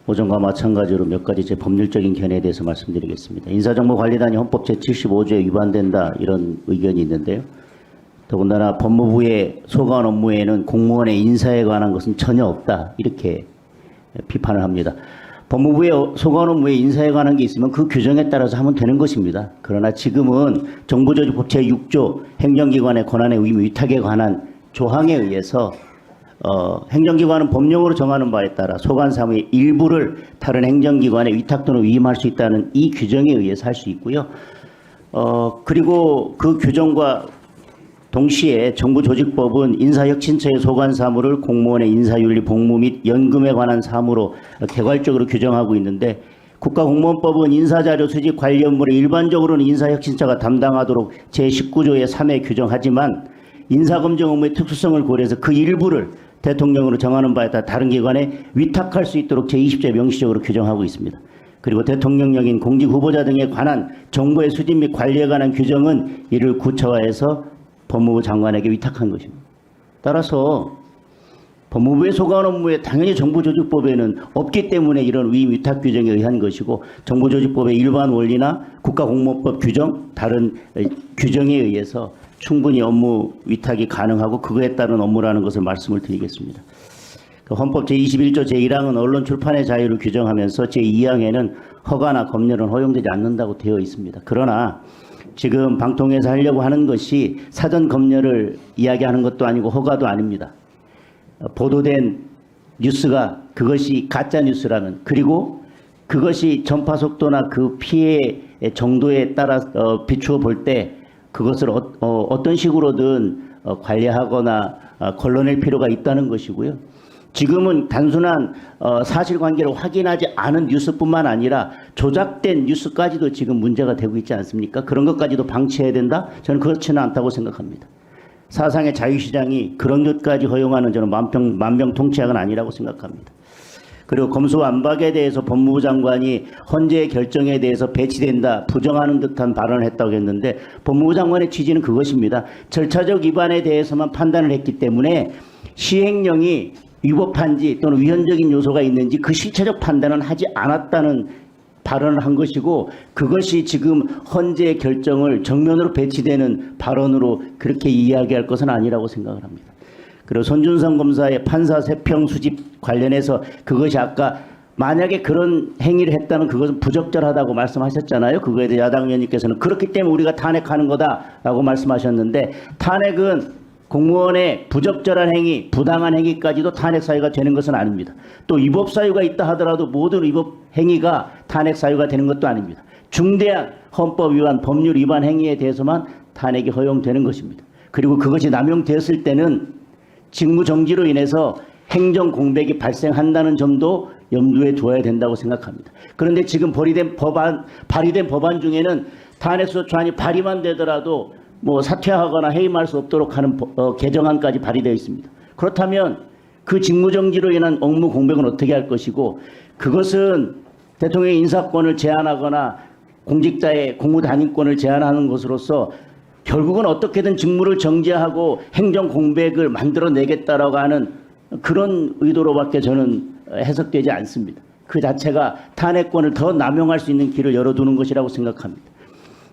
오전과 마찬가지로 몇 가지 제 법률적인 견해에 대해서 말씀드리겠습니다. 인사정보관리단이 헌법 제75조에 위반된다 이런 의견이 있는데요. 더군다나 법무부의 소관 업무에는 공무원의 인사에 관한 것은 전혀 없다 이렇게 비판을 합니다. 법무부의 소관 업무에 인사에 관한 게 있으면 그 규정에 따라서 하면 되는 것입니다. 그러나 지금은 정부조직법 제6조 행정기관의 권한의 의무 위탁에 관한 조항에 의해서 행정기관은 법령으로 정하는 바에 따라 소관 사무의 일부를 다른 행정기관에 위탁 또는 위임할 수 있다는 이 규정에 의해서 할 수 있고요. 그리고 그 규정과 동시에 정부조직법은 인사혁신처의 소관 사무를 공무원의 인사윤리, 복무 및 연금에 관한 사무로 개괄적으로 규정하고 있는데 국가공무원법은 인사자료 수집 관리 업무를 일반적으로는 인사혁신처가 담당하도록 제19조의 3에 규정하지만 인사검증 업무의 특수성을 고려해서 그 일부를 대통령으로 정하는 바에 따라 다른 기관에 위탁할 수 있도록 제20조에 명시적으로 규정하고 있습니다. 그리고 대통령령인 공직 후보자 등에 관한 정보의 수집 및 관리에 관한 규정은 이를 구체화해서 법무부 장관에게 위탁한 것입니다. 따라서 법무부의 소관 업무에 당연히 정부조직법에는 없기 때문에 이런 위임 위탁 규정에 의한 것이고 정부조직법의 일반 원리나 국가공무원법 규정, 다른 규정에 의해서 충분히 업무 위탁이 가능하고 그거에 따른 업무라는 것을 말씀을 드리겠습니다. 헌법 제21조 제1항은 언론 출판의 자유를 규정하면서 제2항에는 허가나 검열은 허용되지 않는다고 되어 있습니다. 그러나 지금 방통위에서 하려고 하는 것이 사전 검열을 이야기하는 것도 아니고 허가도 아닙니다. 보도된 뉴스가 그것이 가짜 뉴스라면, 그리고 그것이 전파 속도나 그 피해 정도에 따라 비추어 볼 때 그것을 어떤 식으로든 관리하거나 걸러낼 필요가 있다는 것이고요. 지금은 단순한 사실관계를 확인하지 않은 뉴스뿐만 아니라 조작된 뉴스까지도 지금 문제가 되고 있지 않습니까? 그런 것까지도 방치해야 된다? 저는 그렇지는 않다고 생각합니다. 사상의 자유시장이 그런 것까지 허용하는 저는 만병통치약은 아니라고 생각합니다. 그리고 검수완박에 대해서 법무부 장관이 헌재의 결정에 대해서 배치된다, 부정하는 듯한 발언을 했다고 했는데 법무부 장관의 취지는 그것입니다. 절차적 위반에 대해서만 판단을 했기 때문에 시행령이 위법한지 또는 위헌적인 요소가 있는지 그 실체적 판단은 하지 않았다는 발언을 한 것이고, 그것이 지금 헌재의 결정을 정면으로 배치되는 발언으로 그렇게 이야기할 것은 아니라고 생각을 합니다. 그리고 손준성 검사의 판사 세평 수집 관련해서 그것이 아까 만약에 그런 행위를 했다면 그것은 부적절하다고 말씀하셨잖아요. 그거에 대해 야당 의원님께서는 그렇기 때문에 우리가 탄핵하는 거다라고 말씀하셨는데, 탄핵은 공무원의 부적절한 행위, 부당한 행위까지도 탄핵 사유가 되는 것은 아닙니다. 또 위법 사유가 있다 하더라도 모든 위법 행위가 탄핵 사유가 되는 것도 아닙니다. 중대한 헌법 위반, 법률 위반 행위에 대해서만 탄핵이 허용되는 것입니다. 그리고 그것이 남용되었을 때는 직무 정지로 인해서 행정 공백이 발생한다는 점도 염두에 두어야 된다고 생각합니다. 그런데 지금 발의된 법안 중에는 탄핵소추안이 발의만 되더라도 사퇴하거나 해임할 수 없도록 하는 개정안까지 발의되어 있습니다. 그렇다면 그 직무정지로 인한 업무 공백은 어떻게 할 것이고, 그것은 대통령의 인사권을 제한하거나 공직자의 공무단임권을 제한하는 것으로서 결국은 어떻게든 직무를 정지하고 행정 공백을 만들어내겠다라고 하는 그런 의도로밖에 저는 해석되지 않습니다. 그 자체가 탄핵권을 더 남용할 수 있는 길을 열어두는 것이라고 생각합니다.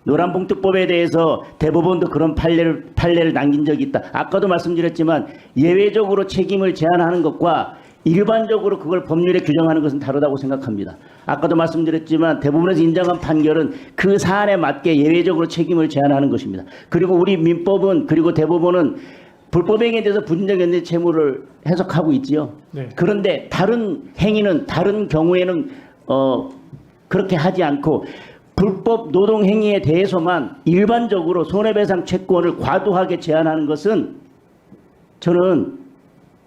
노란봉투법에 대해서 대법원도 그런 판례를 남긴 적이 있다. 아까도 말씀드렸지만 예외적으로 책임을 제한하는 것과 일반적으로 그걸 법률에 규정하는 것은 다르다고 생각합니다. 아까도 말씀드렸지만 대법원에서 인정한 판결은 그 사안에 맞게 예외적으로 책임을 제한하는 것입니다. 그리고 우리 민법은, 그리고 대법원은 불법행위에 대해서 부정적 연대 채무를 해석하고 있지요. 네. 그런데 다른 행위는, 다른 경우에는 그렇게 하지 않고 불법 노동행위에 대해서만 일반적으로 손해배상 채권을 과도하게 제한하는 것은, 저는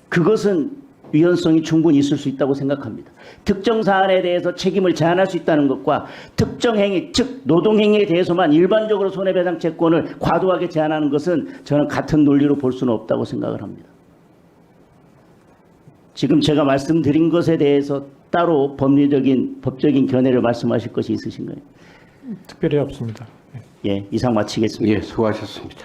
그것은 위헌성이 충분히 있을 수 있다고 생각합니다. 특정 사안에 대해서 책임을 제한할 수 있다는 것과 특정 행위, 즉 노동행위에 대해서만 일반적으로 손해배상 채권을 과도하게 제한하는 것은 저는 같은 논리로 볼 수는 없다고 생각을 합니다. 지금 제가 말씀드린 것에 대해서 따로 법적인 견해를 말씀하실 것이 있으신가요? 특별히 없습니다. 예, 이상 마치겠습니다. 예, 수고하셨습니다.